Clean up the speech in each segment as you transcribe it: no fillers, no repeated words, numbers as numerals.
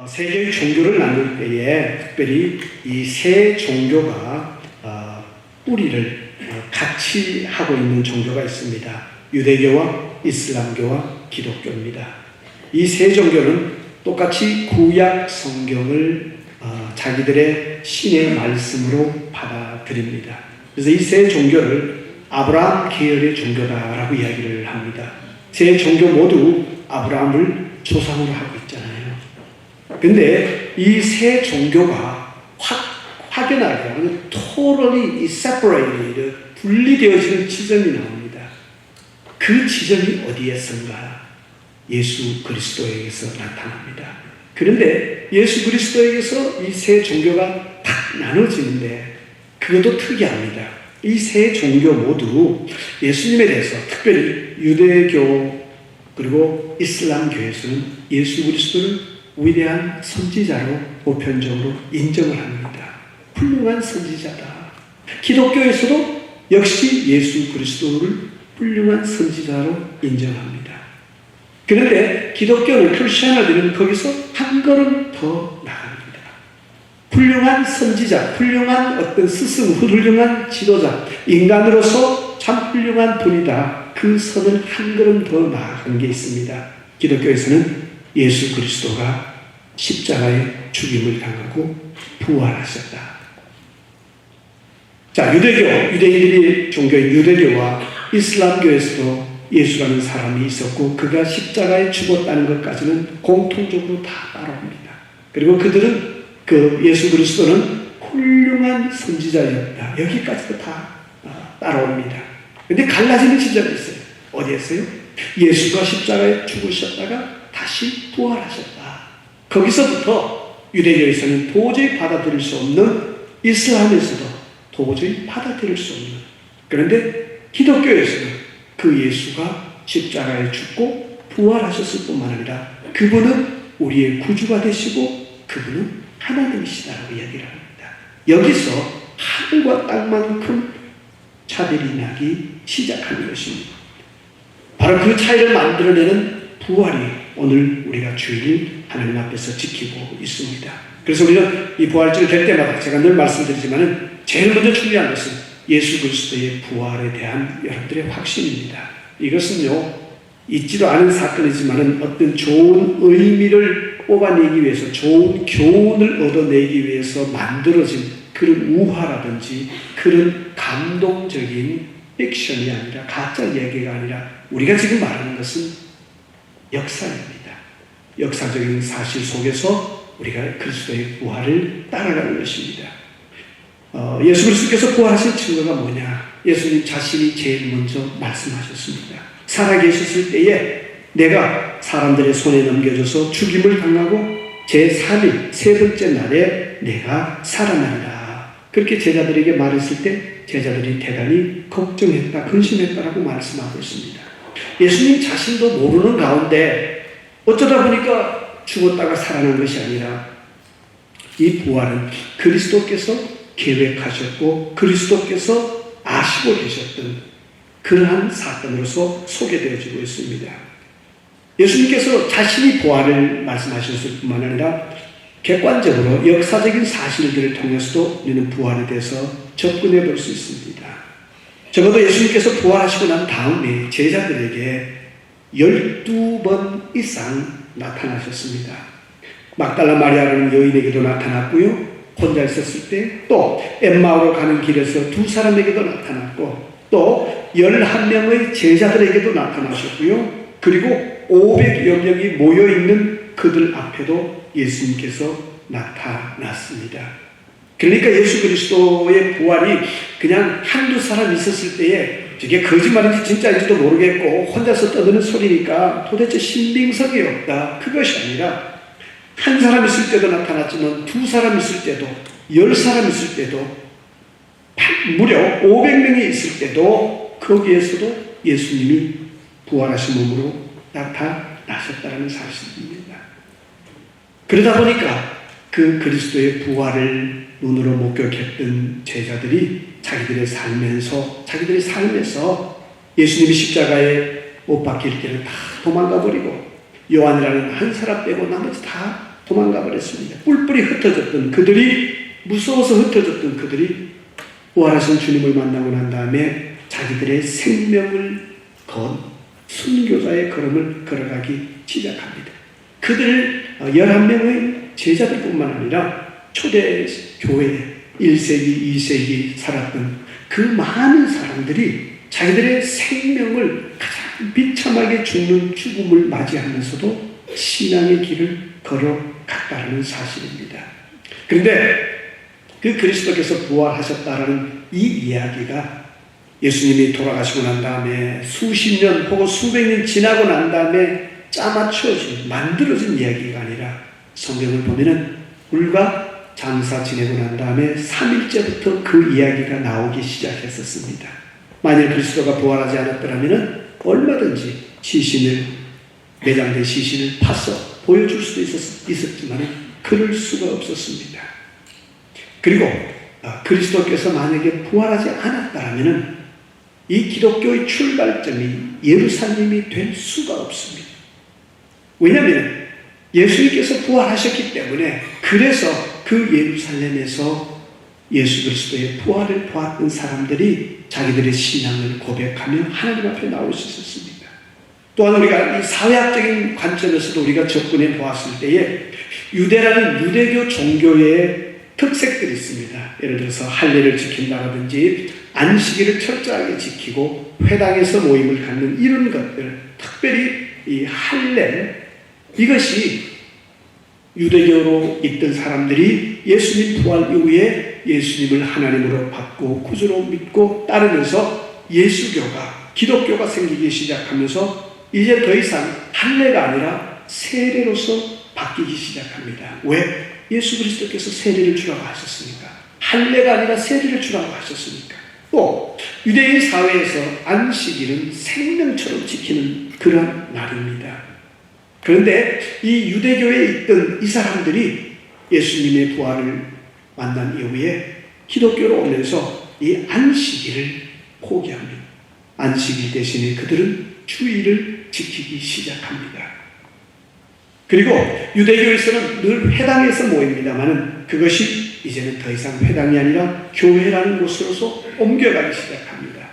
세 개의 종교를 나눌 때에 특별히 이 세 종교가 뿌리를 같이 하고 있는 종교가 있습니다. 유대교와 이슬람교와 기독교입니다. 이 세 종교는 똑같이 구약 성경을 자기들의 신의 말씀으로 받아들입니다. 그래서 이 세 종교를 아브라함 계열의 종교다라고 이야기를 합니다. 세 종교 모두 아브라함을 조상으로 하고 있잖아요. 근데 이 세 종교가 확연하게 totally separated, 분리되어지는 지점이 나옵니다. 그 지점이 어디에선가? 예수 그리스도에게서 나타납니다. 그런데 예수 그리스도에게서 이 세 종교가 딱 나눠지는데 그것도 특이합니다. 이 세 종교 모두 예수님에 대해서 특별히 유대교 그리고 이슬람교에서는 예수 그리스도를 위대한 선지자로 보편적으로 인정을 합니다. 훌륭한 선지자다. 기독교에서도 역시 예수 그리스도를 훌륭한 선지자로 인정합니다. 그런데 기독교는 크리스천들은 거기서 한 걸음 더 나갑니다. 훌륭한 선지자, 훌륭한 어떤 스승, 훌륭한 지도자, 인간으로서 참 훌륭한 분이다. 그 선을 한 걸음 더 나아간 게 있습니다. 기독교에서는 예수 그리스도가 십자가에 죽임을 당하고 부활하셨다. 자, 유대인들이 종교인 유대교와 이슬람교에서도 예수라는 사람이 있었고 그가 십자가에 죽었다는 것까지는 공통적으로 다 따라옵니다. 그리고 그들은 그 예수 그리스도는 훌륭한 선지자였다. 여기까지도 다 따라옵니다. 그런데 갈라지는 지점이 있어요. 어디였어요? 예수가 십자가에 죽으셨다가 다시 부활하셨다. 거기서부터 유대교에서는 도저히 받아들일 수 없는, 이슬람에서도 도저히 받아들일 수 없는, 그런데 기독교에서는 그 예수가 십자가에 죽고 부활하셨을 뿐만 아니라 그분은 우리의 구주가 되시고 그분은 하나님이시다라고 이야기를 합니다. 여기서 하늘과 땅만큼 차별이 나기 시작하는 것입니다. 바로 그 차이를 만들어내는 부활이 오늘 우리가 주일 하나님 앞에서 지키고 있습니다. 그래서 우리는 이 부활절 될 때마다 제가 늘 말씀드리지만은 제일 먼저 중요한 것은 예수 그리스도의 부활에 대한 여러분들의 확신입니다. 이것은요, 있지도 않은 사건이지만은 어떤 좋은 의미를 뽑아내기 위해서, 좋은 교훈을 얻어내기 위해서 만들어진 그런 우화라든지 그런 감동적인 픽션이 아니라, 가짜 이야기가 아니라 우리가 지금 말하는 것은 역사입니다. 역사적인 사실 속에서 우리가 그리스도의 부활을 따라가는 것입니다. 예수 그리스도께서 부활하신 증거가 뭐냐? 예수님 자신이 제일 먼저 말씀하셨습니다. 살아계셨을 때에 내가 사람들의 손에 넘겨져서 죽임을 당하고 제3일, 세 번째 날에 내가 살아난다. 그렇게 제자들에게 말했을 때 제자들이 대단히 걱정했다, 근심했다라고 말씀하고 있습니다. 예수님 자신도 모르는 가운데 어쩌다 보니까 죽었다가 살아난 것이 아니라 이 부활은 그리스도께서 계획하셨고 그리스도께서 아시고 계셨던 그러한 사건으로서 소개되어지고 있습니다. 예수님께서 자신이 부활을 말씀하셨을 뿐만 아니라 객관적으로 역사적인 사실들을 통해서도 우리는 부활에 대해서 접근해 볼 수 있습니다. 적어도 예수님께서 부활하시고 난 다음에 제자들에게 12번 이상 나타나셨습니다. 막달라 마리아라는 여인에게도 나타났고요. 혼자 있었을 때 또 엠마오로 가는 길에서 두 사람에게도 나타났고 또 11명의 제자들에게도 나타나셨고요. 그리고 500여 명이 모여있는 그들 앞에도 예수님께서 나타났습니다. 그러니까 예수 그리스도의 부활이 그냥 한두 사람 있었을 때에 이게 거짓말인지 진짜인지도 모르겠고 혼자서 떠드는 소리니까 도대체 신빙성이 없다. 그것이 아니라 한 사람 있을 때도 나타났지만 두 사람 있을 때도 10사람 있을 때도 무려 500명이 있을 때도 거기에서도 예수님이 부활하신 몸으로 나타나셨다는 사실입니다. 그러다 보니까 그 그리스도의 부활을 눈으로 목격했던 제자들이 자기들의 삶에서 예수님이 십자가에 못 박힐 때는 다 도망가 버리고 요한이라는 한 사람 빼고 나머지 다 도망가 버렸습니다. 뿔뿔이 흩어졌던 그들이, 무서워서 흩어졌던 그들이 부활하신 주님을 만나고 난 다음에 자기들의 생명을 건 순교자의 걸음을 걸어가기 시작합니다. 그들 11명의 제자들뿐만 아니라 초대 교회 1세기, 2세기 살았던 그 많은 사람들이 자기들의 생명을 가장 비참하게 죽는 죽음을 맞이하면서도 신앙의 길을 걸어갔다는 사실입니다. 그런데 그 그리스도께서 부활하셨다라는 이 이야기가 예수님이 돌아가시고 난 다음에 수십 년 혹은 수백 년 지나고 난 다음에 짜맞춰진, 만들어진 이야기가 아니라 성경을 보면은 불과 장사 지내고 난 다음에 3일째부터 그 이야기가 나오기 시작했었습니다. 만일 그리스도가 부활하지 않았더라면 얼마든지 시신을, 매장된 시신을 파서 보여줄 수도 있었지만 그럴 수가 없었습니다. 그리고 그리스도께서 만약에 부활하지 않았다면 이 기독교의 출발점이 예루살렘이 될 수가 없습니다. 왜냐하면 예수님께서 부활하셨기 때문에, 그래서 그 예루살렘에서 예수 그리스도의 부활을 보았던 사람들이 자기들의 신앙을 고백하며 하나님 앞에 나올 수 있었습니다. 또한 우리가 이 사회학적인 관점에서도 우리가 접근해 보았을 때에 유대라는 유대교 종교의 특색들이 있습니다. 예를 들어서 할례를 지킨다든지 안식일을 철저하게 지키고 회당에서 모임을 갖는 이런 것들, 특별히 이 할례, 이것이 유대교로 있던 사람들이 예수님 부활 이후에 예수님을 하나님으로 받고 구주로 믿고 따르면서 예수교가, 기독교가 생기기 시작하면서 이제 더 이상 할례가 아니라 세례로서 바뀌기 시작합니다. 왜? 예수 그리스도께서 세례를 주라고 하셨으니까. 할례가 아니라 세례를 주라고 하셨으니까. 또 유대인 사회에서 안식일은 생명처럼 지키는 그런 날입니다. 그런데 이 유대교에 있던 이 사람들이 예수님의 부활을 만난 이후에 기독교로 오면서 이 안식일을 포기합니다. 안식일 대신에 그들은 주일을 지키기 시작합니다. 그리고 유대교에서는 늘 회당에서 모입니다만 그것이 이제는 더 이상 회당이 아니라 교회라는 곳으로서 옮겨가기 시작합니다.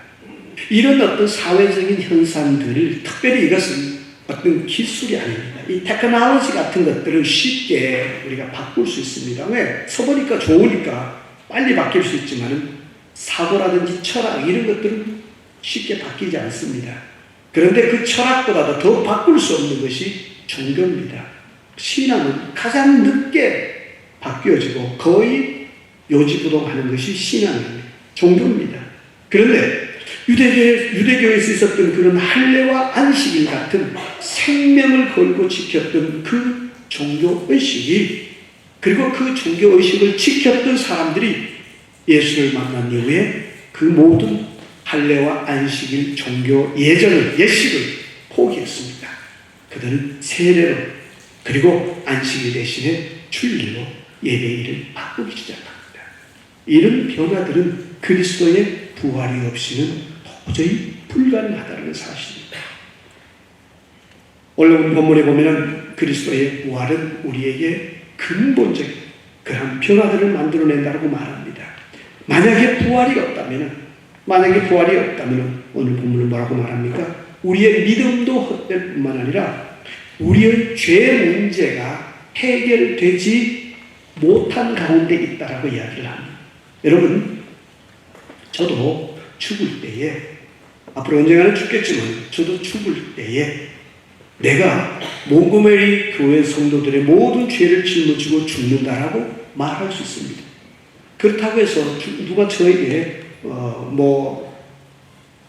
이런 어떤 사회적인 현상들을, 특별히 이것은 어떤 기술이 아닙니다. 이 테크놀로지 같은 것들은 쉽게 우리가 바꿀 수 있습니다. 왜? 써보니까 좋으니까 빨리 바뀔 수 있지만 사고라든지 철학 이런 것들은 쉽게 바뀌지 않습니다. 그런데 그 철학보다도 더 바꿀 수 없는 것이 종교입니다. 신앙은 가장 늦게 바뀌어지고 거의 요지부동하는 것이 신앙입니다. 종교입니다. 그런데 유대교에서 있었던 그런 할례와 안식일 같은 생명을 걸고 지켰던 그 종교의식이, 그리고 그 종교의식을 지켰던 사람들이 예수를 만난 이후에 그 모든 할례와 안식일 종교 예식을 포기했습니다. 그들은 세례로, 그리고 안식일 대신에 주일로 예배일을 바꾸기 시작합니다. 이런 변화들은 그리스도의 부활이 없이는 도저히 불가능하다는 사실입니다. 오늘 본문에 보면 그리스도의 부활은 우리에게 근본적인 그런 변화들을 만들어낸다고 말합니다. 만약에 부활이 없다면 오늘 본문은 뭐라고 말합니까? 우리의 믿음도 헛될 뿐만 아니라 우리의 죄 문제가 해결되지 못한 가운데 있다라고 이야기를 합니다. 여러분, 저도 죽을 때에, 앞으로 언젠가는 죽겠지만 저도 죽을 때에 내가 몽고메리 교회 성도들의 모든 죄를 짊어지고 죽는다라고 말할 수 있습니다. 그렇다고 해서 누가 저에게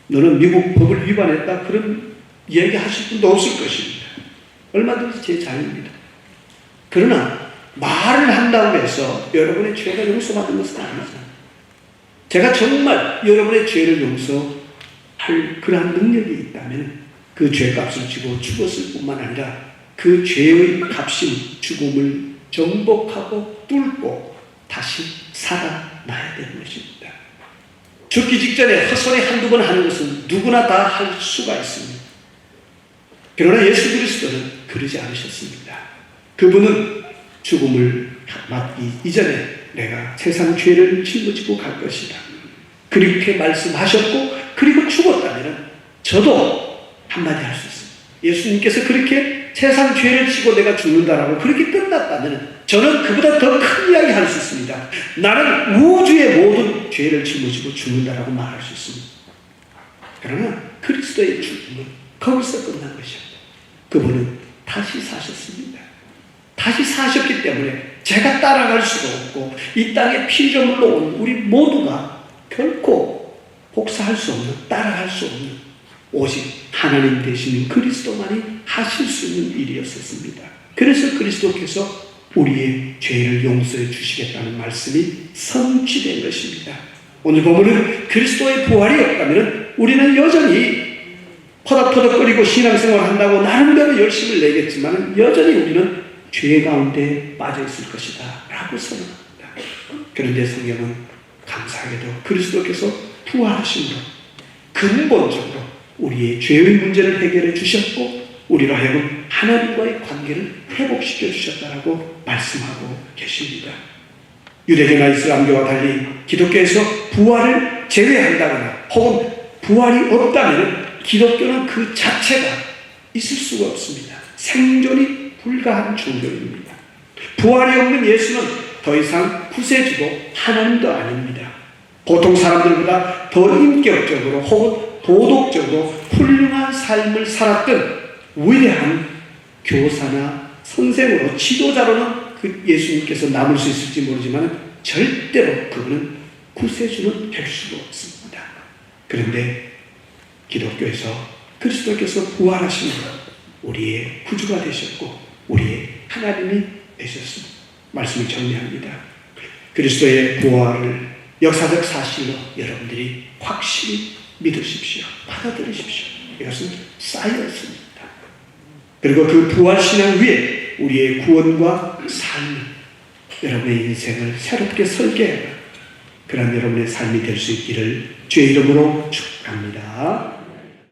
너는 미국 법을 위반했다 그런 이야기 하실 분도 없을 것입니다. 얼마든지 제 자유입니다. 그러나 말을 한다고 해서 여러분의 죄가 용서받는 것은 아니죠. 제가 정말 여러분의 죄를 용서할 그러한 능력이 있다면 그 죄값을 지고 죽었을 뿐만 아니라 그 죄의 값인 죽음을 정복하고 뚫고 다시 살아나야 되는 것입니다. 죽기 직전에 헛소리 한두 번 하는 것은 누구나 다 할 수가 있습니다. 그러나 예수 그리스도는 그러지 않으셨습니다. 그분은 죽음을 맞기 이전에 내가 세상 죄를 짊어지고 갈 것이다. 그렇게 말씀하셨고 그리고 죽었다면 저도 한마디 할 수 있습니다. 예수님께서 그렇게 세상 죄를 지고 내가 죽는다라고 그렇게 끝났다면 저는 그보다 더 큰 이야기 할 수 있습니다. 나는 우주의 모든 죄를 짊어지고 죽는다라고 말할 수 있습니다. 그러나 그리스도의 죽음은 거기서 끝난 것입니다. 그분은 다시 사셨습니다. 다시 사셨기 때문에 제가 따라갈 수도 없고 이 땅에 피조물로 온 우리 모두가 결코 복사할 수 없는, 따라갈 수 없는 오직 하나님 되시는 그리스도만이 하실 수 있는 일이었었습니다. 그래서 그리스도께서 우리의 죄를 용서해 주시겠다는 말씀이 성취된 것입니다. 오늘 보면은 그리스도의 부활이 없다면 우리는 여전히 퍼덕퍼덕거리고 신앙생활 한다고 나름대로 열심을 내겠지만 여전히 우리는 죄 가운데 빠져 있을 것이다 라고 선언합니다. 그런데 성경은 감사하게도 그리스도께서 부활하심으로 근본적으로 우리의 죄의 문제를 해결해 주셨고 우리로 하여금 하나님과의 관계를 회복시켜 주셨다라고 말씀하고 계십니다. 유대교나 이슬람교와 달리 기독교에서 부활을 제외한다거나 혹은 부활이 없다면 기독교는 그 자체가 있을 수가 없습니다. 생존이 불가한 종교입니다. 부활이 없는 예수는 더 이상 구세주도 하나님도 아닙니다. 보통 사람들보다 더 인격적으로 혹은 도덕적으로 훌륭한 삶을 살았던 위대한 교사나 선생으로 지도자로는 그 예수님께서 남을 수 있을지 모르지만 절대로 그분은 구세주는 될 수가 없습니다. 그런데 기독교에서 그리스도께서 부활하심으로 우리의 구주가 되셨고 우리의 하나님이 되셨습니다. 말씀을 정리합니다. 그리스도의 부활을 역사적 사실로 여러분들이 확실히 믿으십시오. 받아들이십시오. 이것은 사이언스입니다. 그리고 그 부활신앙 위에 우리의 구원과 삶, 여러분의 인생을 새롭게 설계해라. 그런 여러분의 삶이 될 수 있기를 주의 이름으로 축복합니다.